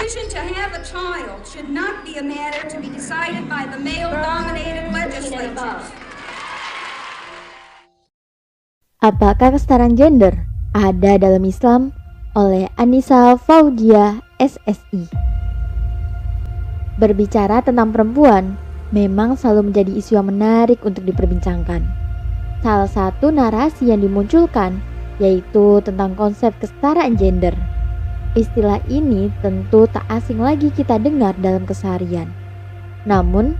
decision to have a child should not be a matter to be decided by the male-dominated legislatures. Apakah kesetaraan gender ada dalam Islam? Oleh Anissa Faudia, SSI. Berbicara tentang perempuan memang selalu menjadi isu yang menarik untuk diperbincangkan. Salah satu narasi yang dimunculkan yaitu tentang konsep kesetaraan gender. Istilah ini tentu tak asing lagi kita dengar dalam keseharian. Namun,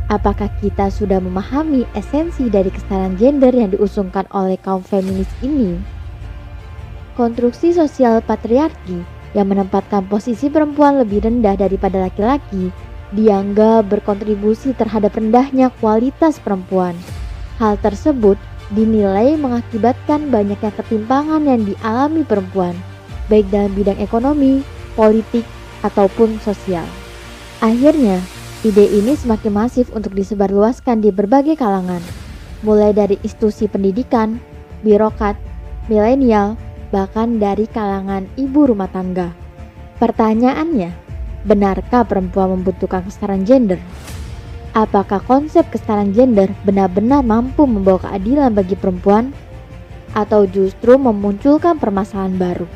apakah kita sudah memahami esensi dari kesetaraan gender yang diusungkan oleh kaum feminis ini? Konstruksi sosial patriarki yang menempatkan posisi perempuan lebih rendah daripada laki-laki dianggap berkontribusi terhadap rendahnya kualitas perempuan. Hal tersebut dinilai mengakibatkan banyaknya ketimpangan yang dialami perempuan, baik dalam bidang ekonomi, politik, ataupun sosial. Akhirnya, ide ini semakin masif untuk disebarluaskan di berbagai kalangan, mulai dari institusi pendidikan, birokrat, milenial, bahkan dari kalangan ibu rumah tangga. Pertanyaannya, benarkah perempuan membutuhkan kesetaraan gender? Apakah konsep kesetaraan gender benar-benar mampu membawa keadilan bagi perempuan, atau justru memunculkan permasalahan baru?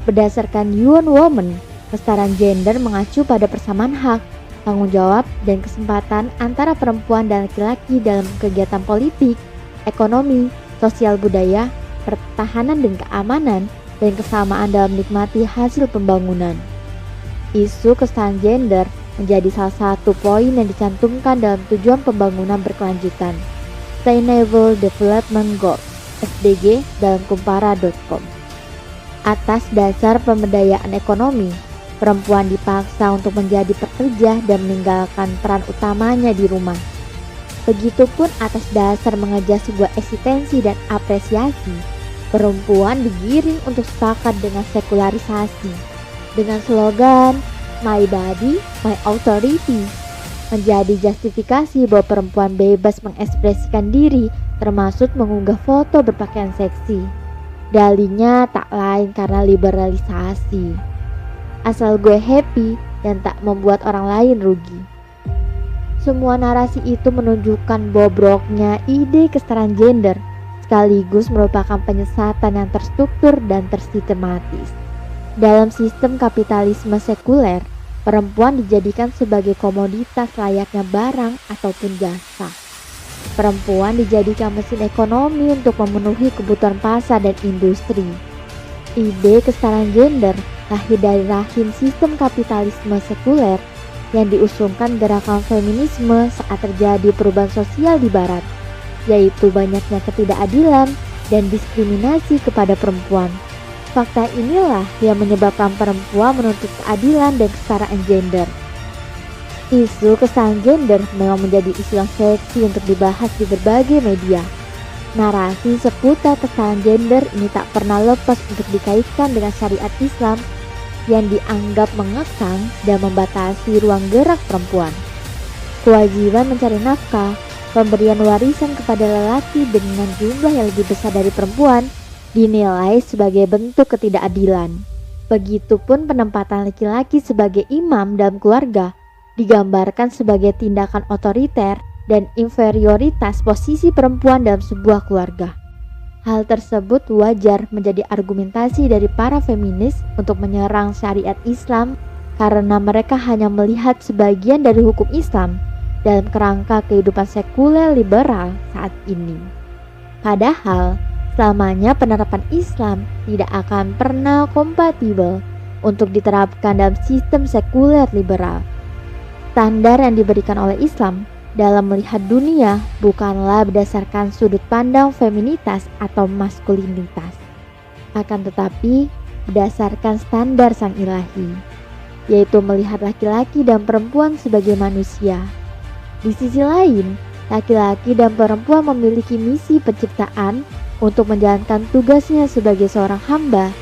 Berdasarkan UN Women, kesetaraan gender mengacu pada persamaan hak, tanggung jawab, dan kesempatan antara perempuan dan laki-laki dalam kegiatan politik, ekonomi, sosial budaya, pertahanan dan keamanan, dan kesamaan dalam menikmati hasil pembangunan. Isu kesetaraan gender menjadi salah satu poin yang dicantumkan dalam tujuan pembangunan berkelanjutan Sustainable Development Goals (SDG) dalam kumpara.com. Atas dasar pemberdayaan ekonomi, perempuan dipaksa untuk menjadi pekerja dan meninggalkan peran utamanya di rumah. Begitupun atas dasar mengejar sebuah eksistensi dan apresiasi, perempuan digiring untuk sepakat dengan sekularisasi dengan slogan My Body, My Authority, menjadi justifikasi bahwa perempuan bebas mengekspresikan diri, termasuk mengunggah foto berpakaian seksi. Dalihnya tak lain karena liberalisasi. Asal gue happy dan tak membuat orang lain rugi. Semua narasi itu menunjukkan bobroknya ide kesetaraan gender, sekaligus merupakan penyesatan yang terstruktur dan tersistematis. Dalam sistem kapitalisme sekuler, perempuan dijadikan sebagai komoditas layaknya barang ataupun jasa. Perempuan dijadikan mesin ekonomi untuk memenuhi kebutuhan pasar dan industri. Ide kesetaraan gender lahir dari rahim sistem kapitalisme sekuler yang diusungkan gerakan feminisme saat terjadi perubahan sosial di barat, yaitu banyaknya ketidakadilan dan diskriminasi kepada perempuan. Fakta inilah yang menyebabkan perempuan menuntut keadilan dan kesetaraan gender. Isu kesetaraan gender memang menjadi isu yang seksi untuk dibahas di berbagai media. Narasi seputar kesetaraan gender ini tak pernah lepas untuk dikaitkan dengan syariat Islam yang dianggap mengekang dan membatasi ruang gerak perempuan. Kewajiban mencari nafkah, pemberian warisan kepada lelaki dengan jumlah yang lebih besar dari perempuan dinilai sebagai bentuk ketidakadilan. Begitupun penempatan laki-laki sebagai imam dalam keluarga digambarkan sebagai tindakan otoriter dan inferioritas posisi perempuan dalam sebuah keluarga. Hal tersebut wajar menjadi argumentasi dari para feminis untuk menyerang syariat Islam karena mereka hanya melihat sebagian dari hukum Islam dalam kerangka kehidupan sekuler liberal saat ini. Padahal, selamanya penerapan Islam tidak akan pernah kompatibel untuk diterapkan dalam sistem sekuler liberal. Standar yang diberikan oleh Islam dalam melihat dunia bukanlah berdasarkan sudut pandang feminitas atau maskulinitas, akan tetapi berdasarkan standar sang ilahi, yaitu melihat laki-laki dan perempuan sebagai manusia. Di sisi lain, laki-laki dan perempuan memiliki misi penciptaan untuk menjalankan tugasnya sebagai seorang hamba,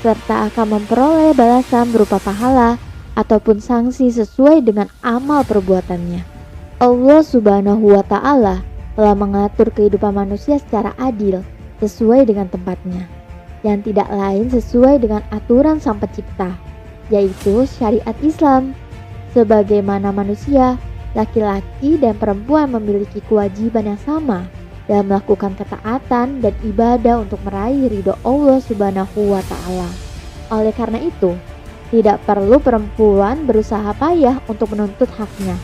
serta akan memperoleh balasan berupa pahala ataupun sanksi sesuai dengan amal perbuatannya. Allah Subhanahu wa Ta'ala telah mengatur kehidupan manusia secara adil sesuai dengan tempatnya, yang tidak lain sesuai dengan aturan Sang Pencipta. yaitu syariat Islam. Sebagaimana manusia, laki-laki dan perempuan memiliki kewajiban yang sama dalam melakukan ketaatan dan ibadah untuk meraih ridho Allah Subhanahu wa Ta'ala. Oleh karena itu, tidak perlu perempuan berusaha payah untuk menuntut haknya.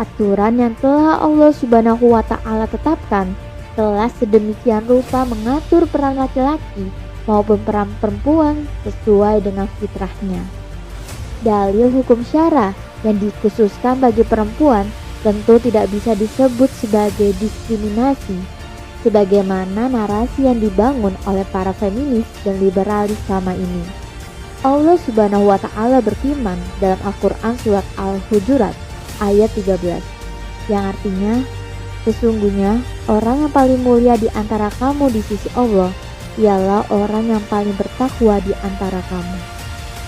Aturan yang telah Allah Subhanahu wa Ta'ala tetapkan telah sedemikian rupa mengatur peran laki-laki maupun peran perempuan sesuai dengan fitrahnya. Dalil hukum syara yang dikhususkan bagi perempuan tentu tidak bisa disebut sebagai diskriminasi, sebagaimana narasi yang dibangun oleh para feminis dan liberalis selama ini. Allah Subhanahu wa Ta'ala berfirman dalam Al-Quran surat Al-Hujurat ayat 13, yang artinya, sesungguhnya orang yang paling mulia di antara kamu di sisi Allah ialah orang yang paling bertakwa di antara kamu.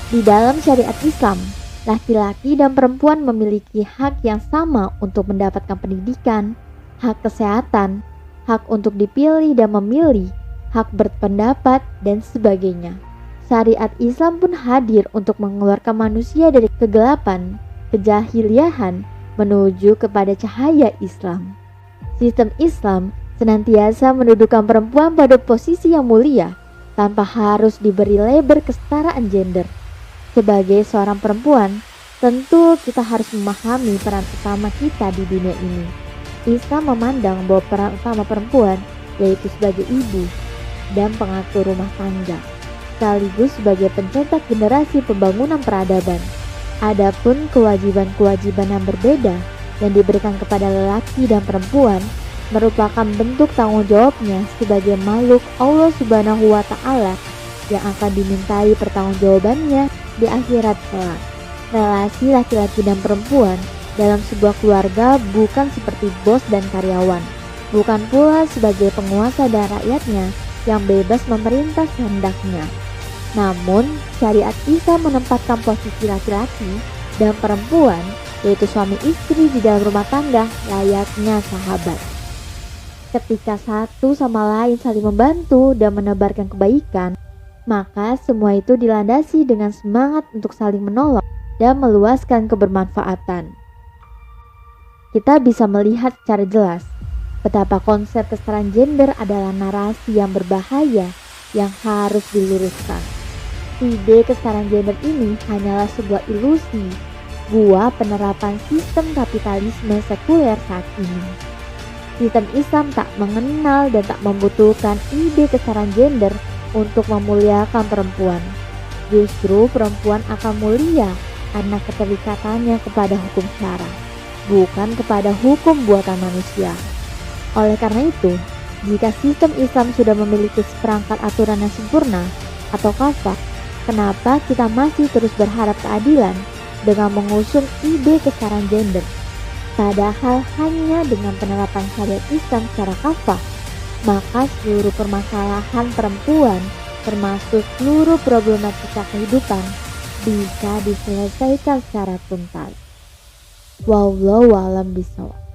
Di dalam syariat Islam, laki-laki dan perempuan memiliki hak yang sama untuk mendapatkan pendidikan, hak kesehatan, hak untuk dipilih dan memilih, hak berpendapat, dan sebagainya. Syariat Islam pun hadir untuk mengeluarkan manusia dari kegelapan, kejahiliahan, menuju kepada cahaya Islam. Sistem Islam senantiasa mendudukan perempuan pada posisi yang mulia, tanpa harus diberi label kesetaraan gender. Sebagai seorang perempuan, tentu kita harus memahami peran utama kita di dunia ini. Islam memandang bahwa peran utama perempuan yaitu sebagai ibu dan pengatur rumah tangga, sekaligus sebagai pencetak generasi pembangunan peradaban. Adapun kewajiban-kewajiban yang berbeda yang diberikan kepada lelaki dan perempuan merupakan bentuk tanggung jawabnya sebagai makhluk Allah Subhanahu wa Ta'ala yang akan dimintai pertanggungjawabannya di akhirat kelak. Relasi laki-laki dan perempuan dalam sebuah keluarga bukan seperti bos dan karyawan, bukan pula sebagai penguasa dan rakyatnya yang bebas memerintah kehendaknya. Namun, syariat Islam menempatkan posisi laki-laki dan perempuan, yaitu suami istri di dalam rumah tangga, layaknya sahabat. Ketika satu sama lain saling membantu dan menebarkan kebaikan, maka semua itu dilandasi dengan semangat untuk saling menolong dan meluaskan kebermanfaatan. Kita bisa melihat secara jelas betapa konsep kesetaraan gender adalah narasi yang berbahaya yang harus diluruskan. Ide kesetaraan gender ini hanyalah sebuah ilusi buah penerapan sistem kapitalisme sekuler saat ini. Sistem Islam tak mengenal dan tak membutuhkan ide kesetaraan gender untuk memuliakan perempuan. Justru perempuan akan mulia karena keterikatannya kepada hukum syara, bukan kepada hukum buatan manusia. Oleh karena itu, jika sistem Islam sudah memiliki seperangkat aturan yang sempurna atau kafah, kenapa kita masih terus berharap keadilan dengan mengusung ide kesetaraan gender? Padahal hanya dengan penerapan syariat Islam secara kafah, maka seluruh permasalahan perempuan, termasuk seluruh problematika kehidupan, bisa diselesaikan secara tuntas. Wallahu a'lam bishawab.